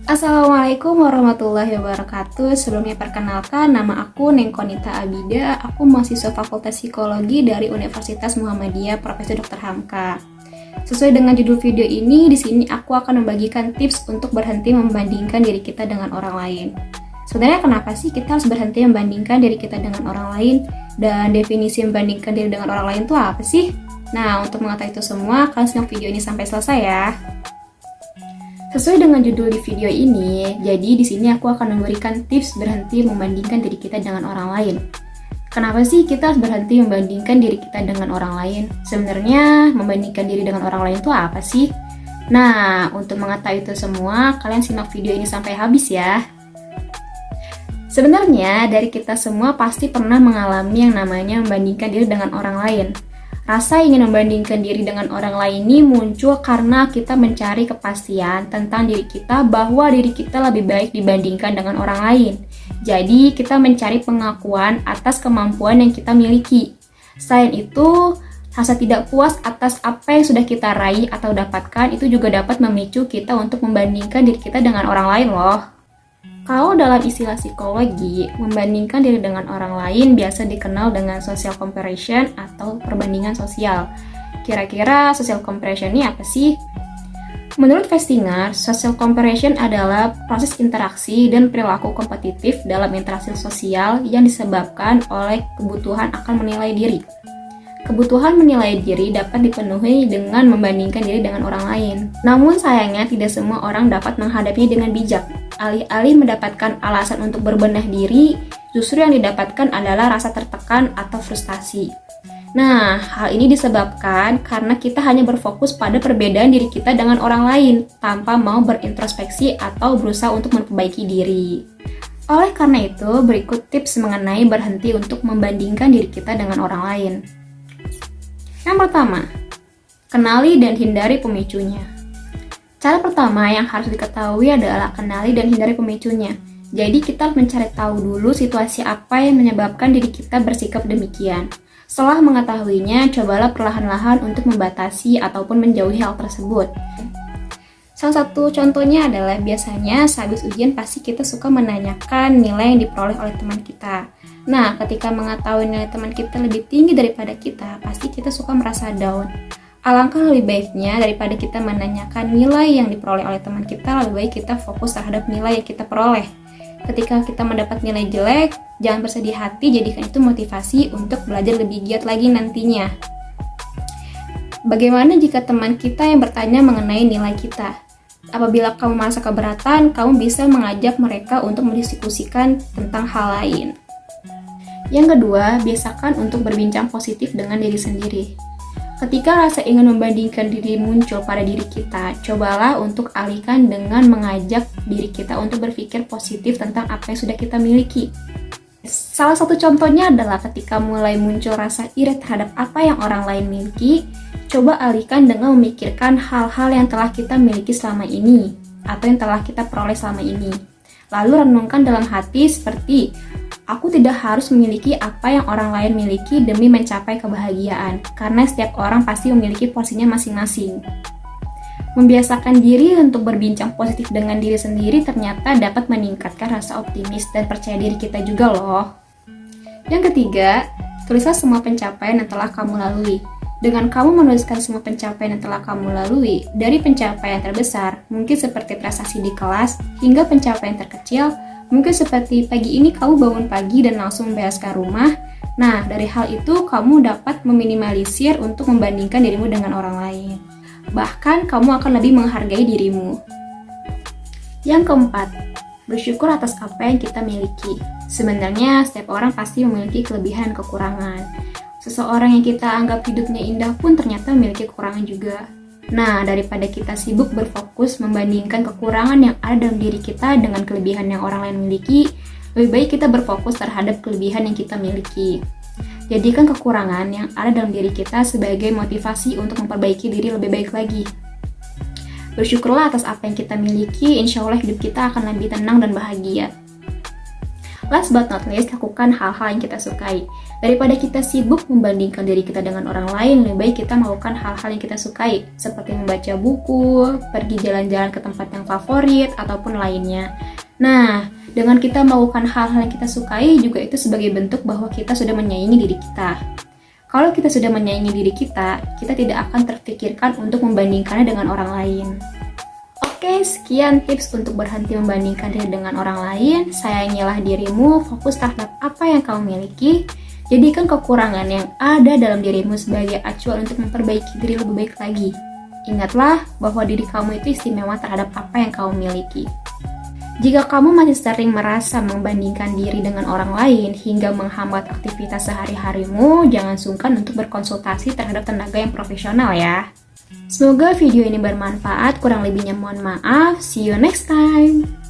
Assalamualaikum warahmatullahi wabarakatuh. Sebelumnya perkenalkan, nama aku Nengkonita Abida. Aku mahasiswa Fakultas Psikologi dari Universitas Muhammadiyah Profesor Dr. Hamka. Sesuai dengan judul video ini, di sini aku akan membagikan tips untuk berhenti membandingkan diri kita dengan orang lain. Sebenarnya kenapa sih kita harus berhenti membandingkan diri kita dengan orang lain? Dan definisi membandingkan diri dengan orang lain itu apa sih? Nah, untuk mengetahui itu semua, kalian simak video ini sampai selesai ya. Sesuai dengan judul di video ini, jadi di sini aku akan memberikan tips berhenti membandingkan diri kita dengan orang lain. Kenapa sih kita harus berhenti membandingkan diri kita dengan orang lain? Sebenarnya membandingkan diri dengan orang lain itu apa sih? Nah, untuk mengetahui itu semua, kalian simak video ini sampai habis ya. Sebenarnya dari kita semua pasti pernah mengalami yang namanya membandingkan diri dengan orang lain. Rasa ingin membandingkan diri dengan orang lain ini muncul karena kita mencari kepastian tentang diri kita bahwa diri kita lebih baik dibandingkan dengan orang lain. Jadi, kita mencari pengakuan atas kemampuan yang kita miliki. Selain itu, rasa tidak puas atas apa yang sudah kita raih atau dapatkan itu juga dapat memicu kita untuk membandingkan diri kita dengan orang lain loh. Kalau dalam istilah psikologi, membandingkan diri dengan orang lain biasa dikenal dengan social comparison atau perbandingan sosial. Kira-kira social comparison ini apa sih? Menurut Festinger, social comparison adalah proses interaksi dan perilaku kompetitif dalam interaksi sosial yang disebabkan oleh kebutuhan akan menilai diri. Kebutuhan menilai diri dapat dipenuhi dengan membandingkan diri dengan orang lain. Namun sayangnya tidak semua orang dapat menghadapinya dengan bijak. Alih-alih mendapatkan alasan untuk berbenah diri, justru yang didapatkan adalah rasa tertekan atau frustasi. Nah, hal ini disebabkan karena kita hanya berfokus pada perbedaan diri kita dengan orang lain, tanpa mau berintrospeksi atau berusaha untuk memperbaiki diri. Oleh karena itu, berikut tips mengenai berhenti untuk membandingkan diri kita dengan orang lain. Yang pertama, kenali dan hindari pemicunya. Cara pertama yang harus diketahui adalah kenali dan hindari pemicunya. Jadi kita harus mencari tahu dulu situasi apa yang menyebabkan diri kita bersikap demikian. Setelah mengetahuinya, cobalah perlahan-lahan untuk membatasi ataupun menjauhi hal tersebut. Salah satu contohnya adalah biasanya sehabis ujian pasti kita suka menanyakan nilai yang diperoleh oleh teman kita. Nah, ketika mengetahui nilai teman kita lebih tinggi daripada kita, pasti kita suka merasa down. Alangkah lebih baiknya daripada kita menanyakan nilai yang diperoleh oleh teman kita, lebih baik kita fokus terhadap nilai yang kita peroleh. Ketika kita mendapat nilai jelek, jangan bersedih hati, jadikan itu motivasi untuk belajar lebih giat lagi nantinya. Bagaimana jika teman kita yang bertanya mengenai nilai kita? Apabila kamu merasa keberatan, kamu bisa mengajak mereka untuk mendiskusikan tentang hal lain. Yang kedua, biasakan untuk berbincang positif dengan diri sendiri. Ketika rasa ingin membandingkan diri muncul pada diri kita, cobalah untuk alihkan dengan mengajak diri kita untuk berpikir positif tentang apa yang sudah kita miliki. Salah satu contohnya adalah ketika mulai muncul rasa iri terhadap apa yang orang lain miliki, coba alihkan dengan memikirkan hal-hal yang telah kita miliki selama ini, atau yang telah kita peroleh selama ini. Lalu renungkan dalam hati seperti, aku tidak harus memiliki apa yang orang lain miliki demi mencapai kebahagiaan, karena setiap orang pasti memiliki porsinya masing-masing. Membiasakan diri untuk berbincang positif dengan diri sendiri ternyata dapat meningkatkan rasa optimis dan percaya diri kita juga loh. Yang ketiga, tulislah semua pencapaian yang telah kamu lalui. Dengan kamu menuliskan semua pencapaian yang telah kamu lalui, dari pencapaian terbesar, mungkin seperti prestasi di kelas, hingga pencapaian terkecil, mungkin seperti pagi ini kamu bangun pagi dan langsung membereskan rumah. Nah, dari hal itu kamu dapat meminimalisir untuk membandingkan dirimu dengan orang lain. Bahkan kamu akan lebih menghargai dirimu. Yang keempat, bersyukur atas apa yang kita miliki. Sebenarnya setiap orang pasti memiliki kelebihan dan kekurangan. Seseorang yang kita anggap hidupnya indah pun ternyata memiliki kekurangan juga. Nah, daripada kita sibuk berfokus membandingkan kekurangan yang ada dalam diri kita dengan kelebihan yang orang lain miliki, lebih baik kita berfokus terhadap kelebihan yang kita miliki. Jadikan kekurangan yang ada dalam diri kita sebagai motivasi untuk memperbaiki diri lebih baik lagi. Bersyukurlah atas apa yang kita miliki, insya Allah hidup kita akan lebih tenang dan bahagia. Last but not least, lakukan hal-hal yang kita sukai. Daripada kita sibuk membandingkan diri kita dengan orang lain, lebih baik kita melakukan hal-hal yang kita sukai, seperti membaca buku, pergi jalan-jalan ke tempat yang favorit, ataupun lainnya. Nah, dengan kita melakukan hal-hal yang kita sukai, juga itu sebagai bentuk bahwa kita sudah menyayangi diri kita. Kalau kita sudah menyayangi diri kita tidak akan terpikirkan untuk membandingkannya dengan orang lain. Oke, sekian tips untuk berhenti membandingkan diri dengan orang lain. Sayangilah dirimu, fokus terhadap apa yang kamu miliki. Jadikan kekurangan yang ada dalam dirimu sebagai acuan untuk memperbaiki diri lebih baik lagi. Ingatlah bahwa diri kamu itu istimewa terhadap apa yang kamu miliki. Jika kamu masih sering merasa membandingkan diri dengan orang lain hingga menghambat aktivitas sehari-harimu, jangan sungkan untuk berkonsultasi terhadap tenaga yang profesional ya. Semoga video ini bermanfaat, kurang lebihnya mohon maaf. See you next time.